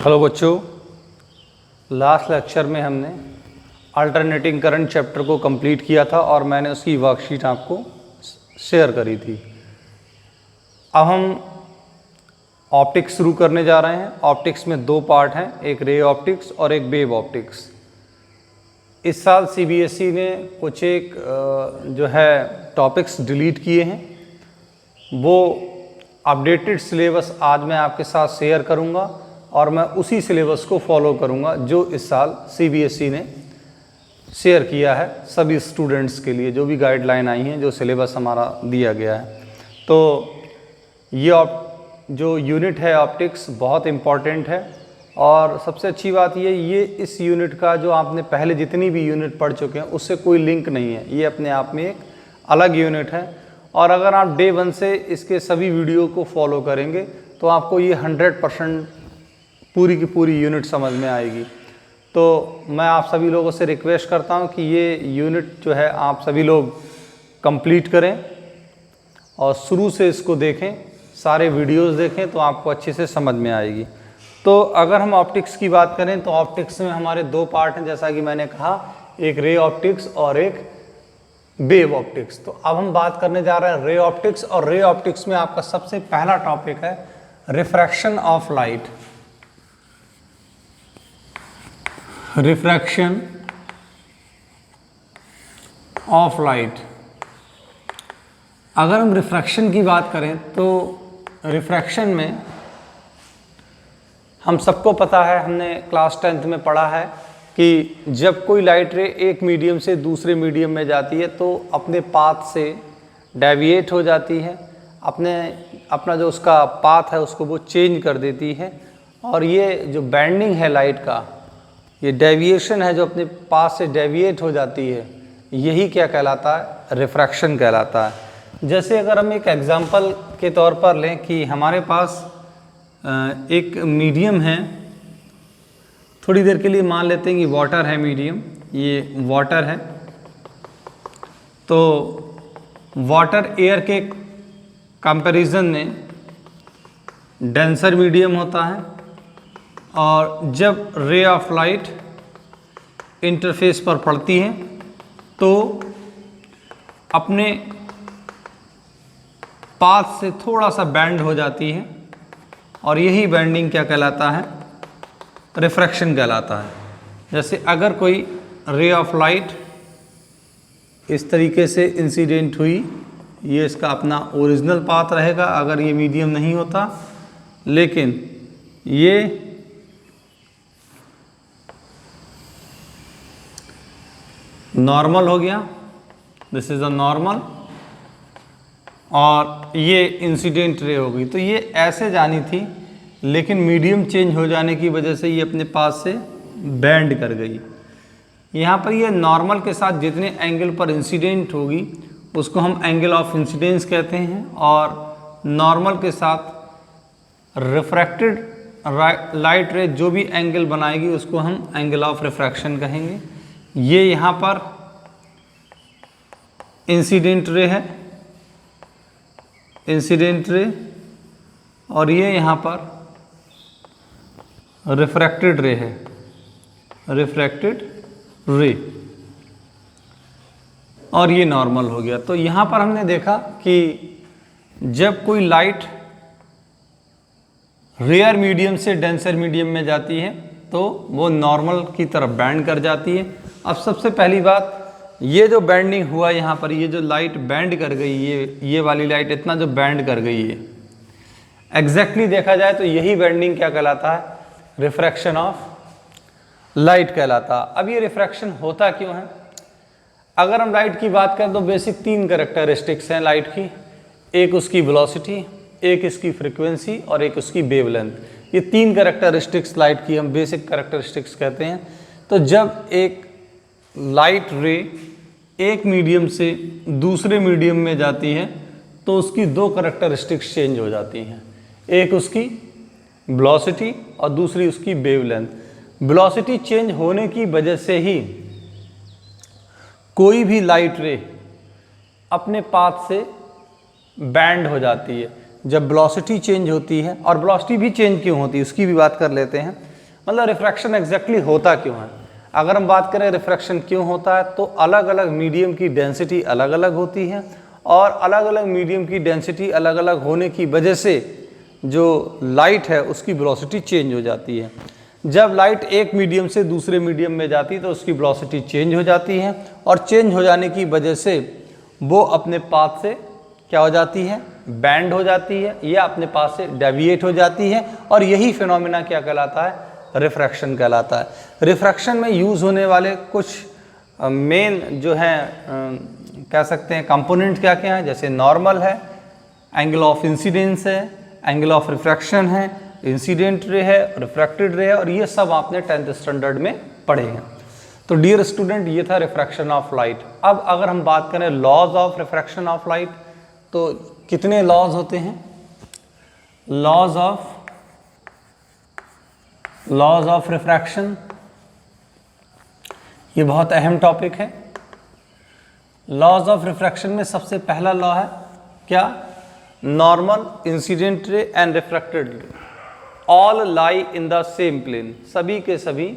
Hello बच्चों, last lecture में हमने अल्टरनेटिंग करंट चैप्टर को कंप्लीट किया था और मैंने उसकी वर्कशीट आपको शेयर करी थी। अब हम ऑप्टिक्स शुरू करने जा रहे हैं। ऑप्टिक्स में दो पार्ट हैं, एक रे ऑप्टिक्स और एक वेव ऑप्टिक्स। इस साल सीबीएसई ने कुछ एक जो है टॉपिक्स डिलीट किए हैं, वो अपडेटेड सिलेबस आज मैं आपके साथ शेयर करूंगा और मैं उसी सिलेबस को फॉलो करूंगा जो इस साल सीबीएसई ने शेयर किया है सभी स्टूडेंट्स के लिए। जो भी गाइडलाइन आई हैं, जो सिलेबस हमारा दिया गया है, तो ये जो यूनिट है ऑप्टिक्स बहुत इम्पॉर्टेंट है। और सबसे अच्छी बात ये इस यूनिट का जो आपने पहले जितनी भी यूनिट पढ़ चुके हैं उससे कोई लिंक नहीं है। ये अपने आप में एक अलग यूनिट है और अगर आप डे 1 से इसके सभी वीडियो को फॉलो करेंगे तो आपको ये 100% पूरी की पूरी यूनिट समझ में आएगी। तो मैं आप सभी लोगों से रिक्वेस्ट करता हूँ कि ये यूनिट जो है आप सभी लोग कंप्लीट करें और शुरू से इसको देखें, सारे वीडियोस देखें तो आपको अच्छे से समझ में आएगी। तो अगर हम ऑप्टिक्स की बात करें तो ऑप्टिक्स में हमारे दो पार्ट हैं, जैसा कि मैंने कहा, एक रे ऑप्टिक्स और एक वेव ऑप्टिक्स। तो अब हम बात करने जा रहे हैं रे ऑप्टिक्स, और रे ऑप्टिक्स में आपका सबसे पहला टॉपिक है refraction of light. Refraction of light. अगर हम रिफ्रैक्शन की बात करें तो रिफ्रैक्शन में हम सबको पता है, हमने क्लास 10th में पढ़ा है कि जब कोई लाइट रे एक मीडियम से दूसरे मीडियम में जाती है तो अपने पाथ से डेविएट हो जाती है, अपना जो उसका पाथ है उसको वो चेंज कर देती है। और ये जो बेंडिंग है लाइट का, ये डेविएशन है जो अपने पाथ से डेविएट हो जाती है, यही क्या कहलाता है? रिफ्रैक्शन कहलाता है। जैसे अगर हम एक एग्जांपल के तौर पर लें कि हमारे पास एक मीडियम है, थोड़ी देर के लिए मान लेते हैं कि वाटर है मीडियम, ये वाटर है। तो वाटर एयर के कंपैरिजन में डेंसर मीडियम होता है और जब रे ऑफ लाइट इंटरफेस पर पड़ती है तो अपने पाथ से थोड़ा सा बेंड हो जाती है और यही बेंडिंग क्या कहलाता है? रिफ्रैक्शन कहलाता है। जैसे अगर कोई रे ऑफ लाइट इस तरीके से इंसिडेंट हुई, ये इसका अपना ओरिजिनल पाथ रहेगा अगर ये मीडियम नहीं होता, लेकिन ये नॉर्मल हो गया, दिस इज अ नॉर्मल, और ये इंसिडेंट रे हो गई। तो ये ऐसे जानी थी, लेकिन मीडियम चेंज हो जाने की वजह से ये अपने पास से बेंड कर गई। यहाँ पर ये नॉर्मल के साथ जितने एंगल पर इंसिडेंट होगी उसको हम एंगल ऑफ इंसिडेंस कहते हैं, और नॉर्मल के साथ रिफ्रैक्टेड लाइट रे जो भी एंगल बनाएगी उसको हम एंगल ऑफ रिफ्रैक्शन कहेंगे। ये यहाँ पर इंसिडेंट रे है, इंसिडेंट रे, और ये यहाँ पर रिफ्रैक्टेड रे है, रिफ्रैक्टेड रे, और ये नॉर्मल हो गया। तो यहाँ पर हमने देखा कि जब कोई लाइट रेयर मीडियम से डेंसर मीडियम में जाती है तो वो नॉर्मल की तरफ बेंड कर जाती है। अब सबसे पहली बात, ये जो बेंडिंग हुआ यहाँ पर, ये जो लाइट बेंड कर गई, ये वाली लाइट इतना जो बेंड कर गई है, एग्जैक्टली देखा जाए तो यही बेंडिंग क्या कहलाता है? रिफ्रैक्शन ऑफ लाइट कहलाता। अब ये रिफ्रैक्शन होता क्यों है? अगर हम लाइट की बात करें तो बेसिक 3 कैरेक्टरिस्टिक्स हैं लाइट की। एक उसकी वेलोसिटी, एक इसकी फ्रीक्वेंसी और एक उसकी वेवलेंथ। ये 3 कैरेक्टरिस्टिक्स लाइट की हम बेसिक कैरेक्टरिस्टिक्स कहते हैं। तो जब एक लाइट रे एक मीडियम से दूसरे मीडियम में जाती है तो उसकी 2 कैरेक्टरिस्टिक्स चेंज हो जाती हैं, एक उसकी वेलोसिटी और दूसरी उसकी वेवलेंथ। वेलोसिटी चेंज होने की वजह से ही कोई भी लाइट रे अपने पाथ से बैंड हो जाती है। जब वेलोसिटी चेंज होती है, और वेलोसिटी भी चेंज क्यों होती है उसकी भी बात कर लेते हैं। मतलब रिफ्रैक्शन एग्जैक्टली होता क्यों है। अगर हम बात करें रिफ्रैक्शन क्यों होता है, तो अलग अलग मीडियम की डेंसिटी अलग अलग होती है और अलग अलग मीडियम की डेंसिटी अलग अलग होने की वजह से जो लाइट है उसकी वेलोसिटी चेंज हो जाती है। जब लाइट एक मीडियम से दूसरे मीडियम में जाती है तो उसकी वेलोसिटी चेंज हो जाती है और चेंज हो जाने की वजह से वो अपने पाथ से क्या हो जाती है, बैंड हो जाती है या अपने पास से डेविएट हो जाती है, और यही फिनोमेना क्या कहलाता है, रिफ्रैक्शन कहलाता है। रिफ्रैक्शन में यूज़ होने वाले कुछ मेन जो हैं कह सकते हैं कंपोनेंट क्या क्या हैं, जैसे नॉर्मल है, एंगल ऑफ इंसिडेंस है, एंगल ऑफ रिफ्रैक्शन है, इंसिडेंट रे है, रिफ्रैक्टेड रे है, और ये सब आपने 10th स्टैंडर्ड में पढ़े हैं। तो डियर स्टूडेंट, ये था रिफ्रैक्शन ऑफ लाइट। अब अगर हम बात करें laws of refraction of light, तो कितने लॉज होते हैं, लॉज ऑफ रिफ्रैक्शन, ये बहुत अहम टॉपिक है। लॉज ऑफ रिफ्रैक्शन में सबसे पहला लॉ है क्या, normal, incident ray and refracted ray all lie in the same plane, सभी के सभी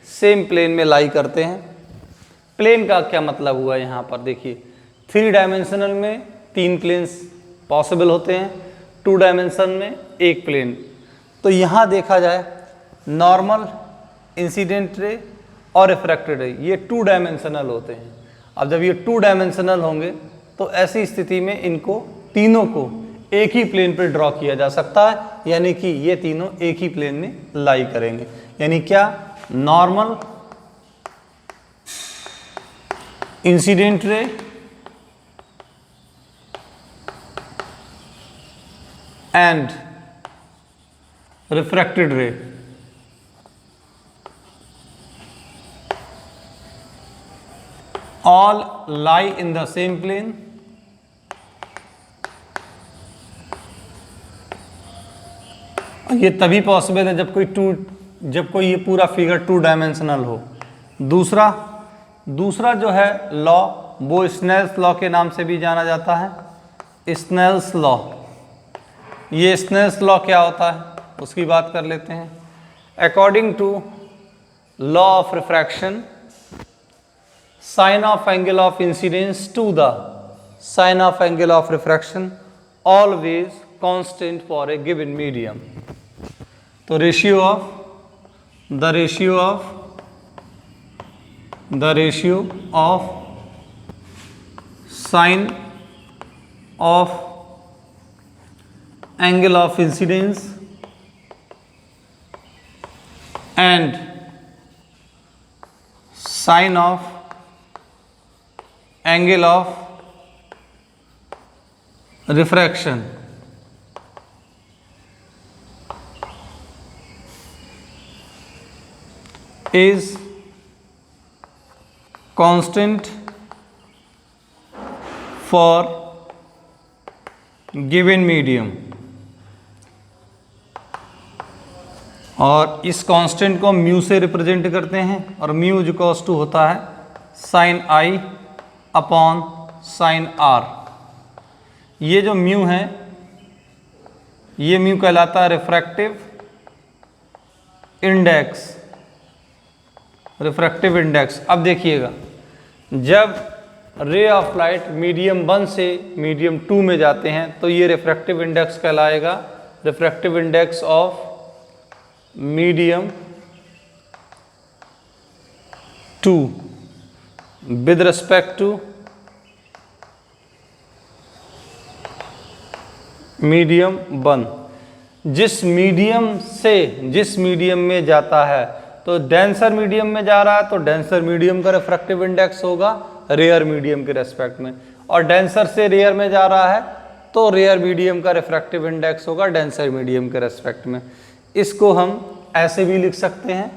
सेम प्लेन में लाई करते हैं। प्लेन का क्या मतलब हुआ, यहाँ पर देखिए 3 डायमेंशनल में 3 प्लेन्स पॉसिबल होते हैं, 2 डायमेंशन में 1 प्लेन। तो यहाँ देखा जाए नॉर्मल, इंसिडेंट रे और रिफ्रैक्टेड रे ये 2 डायमेंशनल होते हैं। अब जब ये 2 डायमेंशनल होंगे तो ऐसी स्थिति में इनको तीनों को एक ही प्लेन पर ड्रॉ किया जा सकता है, यानी कि ये तीनों एक ही प्लेन में लाई करेंगे। यानी क्या, normal, incident ray and refracted रे all lie in the same plane ये तभी पॉसिबल है जब कोई ये पूरा फिगर 2 डायमेंशनल हो। दूसरा जो है लॉ, वो स्नेल्स लॉ के नाम से भी जाना जाता है, स्नेल्स लॉ। ये स्नेल्स लॉ क्या होता है उसकी बात कर लेते हैं। According to law of refraction, sine of angle of incidence to the sine of angle of refraction always constant for a given medium. तो ratio of sine of angle of incidence and sine of angle of refraction is constant for given medium, और इस constant को mu से represent करते हैं, और mu is equals to होता है sine I upon sine R. ये जो म्यू है, ये म्यू कहलाता है रिफ्रैक्टिव इंडेक्स, रिफ्रैक्टिव इंडेक्स। अब देखिएगा, जब रे ऑफ लाइट मीडियम 1 से मीडियम 2 में जाते हैं तो ये रिफ्रैक्टिव इंडेक्स कहलाएगा, refractive index of medium 2 with respect to medium 1। जिस मीडियम में जाता है, तो डेंसर मीडियम में जा रहा है तो डेंसर मीडियम का रिफ्रैक्टिव इंडेक्स होगा रेयर मीडियम के रेस्पेक्ट में, और डेंसर से रेयर में जा रहा है तो रेयर मीडियम का रिफ्रैक्टिव इंडेक्स होगा डेंसर मीडियम के रेस्पेक्ट में। इसको हम ऐसे भी लिख सकते हैं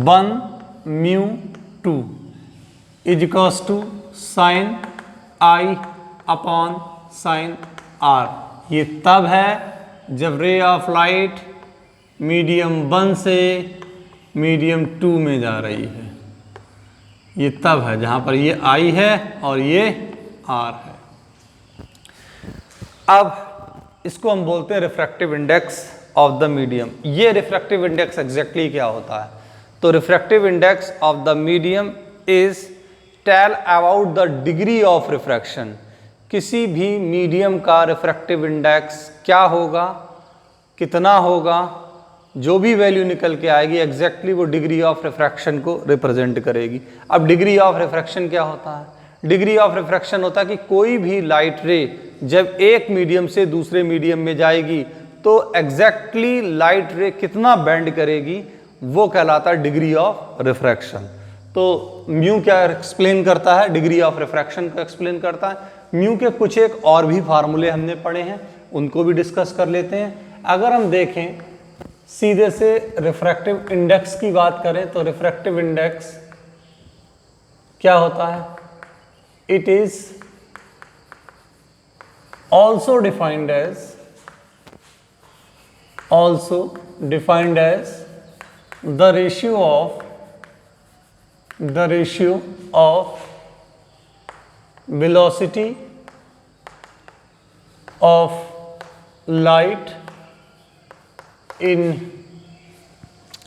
1 mu 2 is equals to sine I upon sine R. ये तब है जब रे ऑफ लाइट मीडियम 1 से मीडियम 2 में जा रही है। ये तब है जहां पर ये आई है और ये आर है। अब इसको हम बोलते हैं refractive index of the medium. ये रिफ्रैक्टिव इंडेक्स एग्जैक्टली क्या होता है? तो refractive index of the medium is tell about the degree of refraction. किसी भी मीडियम का रिफ्रैक्टिव इंडेक्स क्या होगा, कितना होगा, जो भी वैल्यू निकल के आएगी एग्जैक्टली वो डिग्री ऑफ रिफ्रैक्शन को रिप्रेजेंट करेगी। अब डिग्री ऑफ रिफ्रैक्शन क्या होता है? डिग्री ऑफ रिफ्रैक्शन होता है कि कोई भी लाइट रे जब एक मीडियम से दूसरे मीडियम में जाएगी तो एग्जैक्टली लाइट रे कितना बेंड करेगी, वो कहलाता है डिग्री ऑफ रिफ्रैक्शन। तो म्यू क्या एक्सप्लेन करता है? डिग्री ऑफ रिफ्रैक्शन को एक्सप्लेन करता है। म्यू के कुछ एक और भी फार्मूले हमने पढ़े हैं, उनको भी डिस्कस कर लेते हैं। अगर हम देखें सीधे से रिफ्रैक्टिव इंडेक्स की बात करें तो रिफ्रैक्टिव इंडेक्स क्या होता है? It is also defined as the ratio of velocity of light in।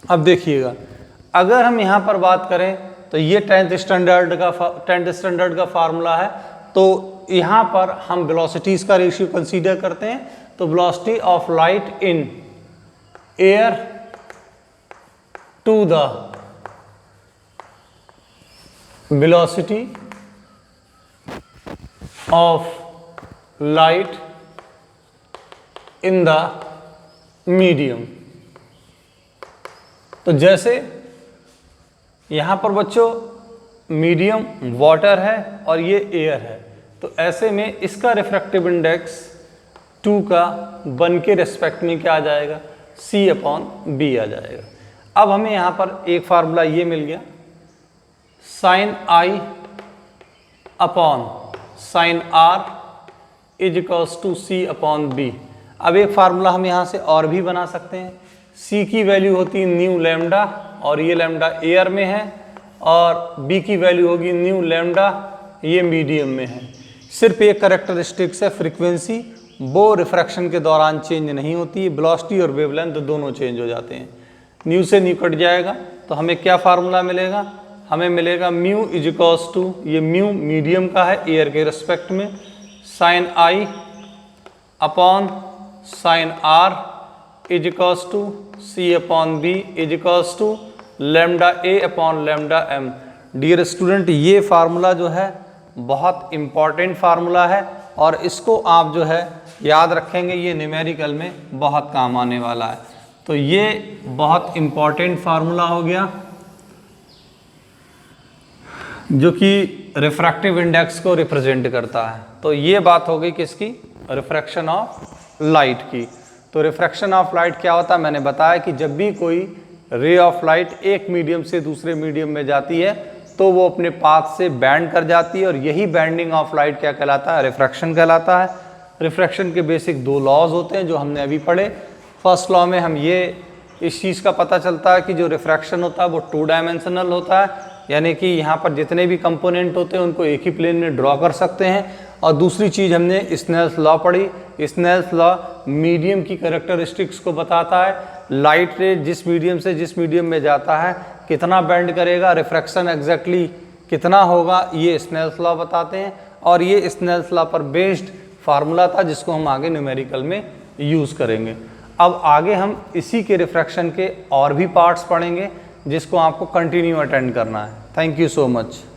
अब देखिएगा, अगर हम यहाँ पर बात करें तो ये 10th स्टैंडर्ड का फार्मूला है। तो यहाँ पर हम वेलोसिटीज का रेशियो कंसीडर करते हैं। तो velocity of light in air to the velocity of light in the medium. तो जैसे यहाँ पर बच्चों मीडियम वाटर है और ये एयर है, तो ऐसे में इसका रिफ्रैक्टिव इंडेक्स 2 का 1 के रेस्पेक्ट में क्या आ जाएगा? C/B आ जाएगा। अब हमें यहाँ पर एक फार्मूला ये मिल गया, sin I upon sin R is equals to C/B। अब एक फार्मूला हम यहाँ से और भी बना सकते हैं। C की वैल्यू होती है न्यू लैम्डा और ये लैम्डा एयर में है, और B की वैल्यू होगी न्यू लैम्डा, ये मीडियम में है। सिर्फ एक कैरेक्टरिस्टिक्स है फ्रीक्वेंसी, वो रिफ्रैक्शन के दौरान चेंज नहीं होती है। वेलोसिटी और वेवलेंथ दोनों चेंज हो जाते हैं। न्यू से न्यू कट जाएगा तो हमें क्या फार्मूला मिलेगा? हमें मिलेगा म्यू इज इक्वल्स टू, ये म्यू मीडियम का है एयर के रिस्पेक्ट में, sine I upon sine R is equals to C/B is equals to lambda A upon lambda M। Dear student, ये फार्मूला जो है बहुत इम्पॉर्टेंट फार्मूला है और इसको आप जो है याद रखेंगे, ये न्यूमेरिकल में बहुत काम आने वाला है। तो ये बहुत इम्पॉर्टेंट फार्मूला हो गया जो कि रिफ्रैक्टिव इंडेक्स को रिप्रेजेंट करता है। तो ये बात हो गई किसकी? रिफ्रैक्शन ऑफ लाइट की। तो रिफ्रैक्शन ऑफ लाइट क्या होता है? मैंने बताया कि जब भी कोई रे ऑफ लाइट एक मीडियम से दूसरे मीडियम में जाती है तो वो अपने पाथ से बैंड कर जाती है, और यही बैंडिंग ऑफ लाइट क्या कहलाता है? रिफ्रैक्शन कहलाता है। रिफ्रैक्शन के बेसिक 2 लॉज होते हैं जो हमने अभी पढ़े। फर्स्ट लॉ में हम ये इस चीज़ का पता चलता है कि जो रिफ्रैक्शन होता है वो 2 डायमेंशनल होता है, यानी कि यहाँ पर जितने भी कंपोनेंट होते हैं उनको एक ही प्लेन में ड्रॉ कर सकते हैं। और दूसरी चीज़ हमने स्नेल्स लॉ पढ़ी। स्नेल्स लॉ मीडियम की कैरेक्टरिस्टिक्स को बताता है। लाइट रे जिस मीडियम से जिस मीडियम में जाता है कितना बेंड करेगा, रिफ्रैक्शन एग्जैक्टली कितना होगा, ये स्नेल्स लॉ बताते हैं। और ये स्नेल्स लॉ पर बेस्ड फार्मूला था जिसको हम आगे न्यूमेरिकल में यूज़ करेंगे। अब आगे हम इसी के रिफ्रैक्शन के और भी पार्ट्स पढ़ेंगे जिसको आपको कंटिन्यू अटेंड करना है। Thank you so much.